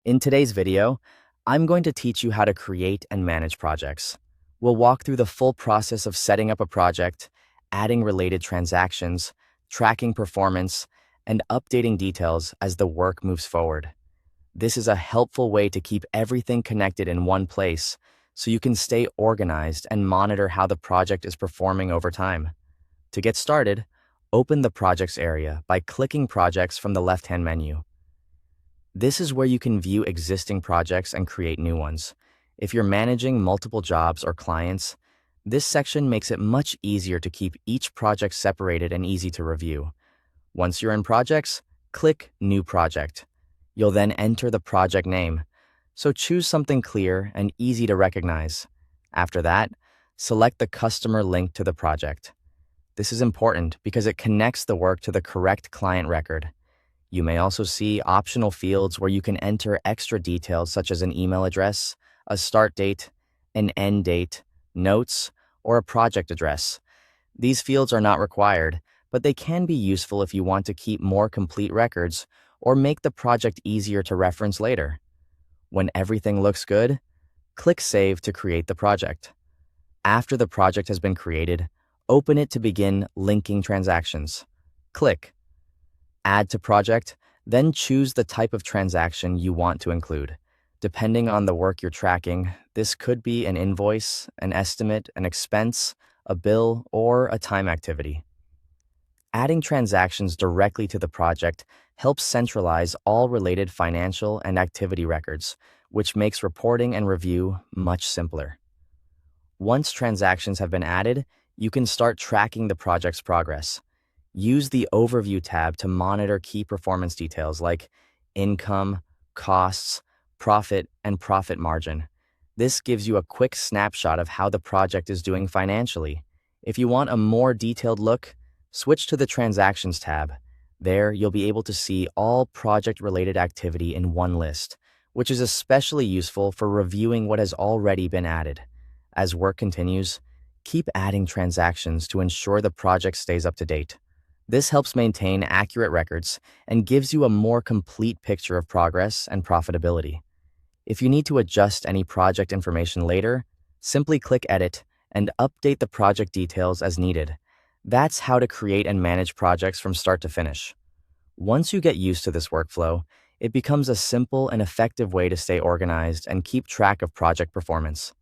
In today's video, I'm going to teach you how to create and manage projects. We'll walk through the full process of setting up a project, adding related transactions, tracking performance, and updating details as the work moves forward. This is a helpful way to keep everything connected in one place so you can stay organized and monitor how the project is performing over time. To get started, open the Projects area by clicking Projects from the left-hand menu. This is where you can view existing projects and create new ones. If you're managing multiple jobs or clients, this section makes it much easier to keep each project separated and easy to review. Once you're in Projects, click New Project. You'll then enter the project name, so choose something clear and easy to recognize. After that, select the customer link to the project. This is important because it connects the work to the correct client record. You may also see optional fields where you can enter extra details such as an email address, a start date, an end date, notes, or a project address. These fields are not required, but they can be useful if you want to keep more complete records or make the project easier to reference later. When everything looks good, click Save to create the project. After the project has been created, open it to begin linking transactions. Click Add to Project, then choose the type of transaction you want to include. Depending on the work you're tracking, this could be an invoice, an estimate, an expense, a bill, or a time activity. Adding transactions directly to the project helps centralize all related financial and activity records, which makes reporting and review much simpler. Once transactions have been added, you can start tracking the project's progress. Use the Overview tab to monitor key performance details like income, costs, profit, and profit margin. This gives you a quick snapshot of how the project is doing financially. If you want a more detailed look, switch to the Transactions tab. There, you'll be able to see all project-related activity in one list, which is especially useful for reviewing what has already been added. As work continues, keep adding transactions to ensure the project stays up to date. This helps maintain accurate records and gives you a more complete picture of progress and profitability. If you need to adjust any project information later, simply click Edit and update the project details as needed. That's how to create and manage projects from start to finish. Once you get used to this workflow, it becomes a simple and effective way to stay organized and keep track of project performance.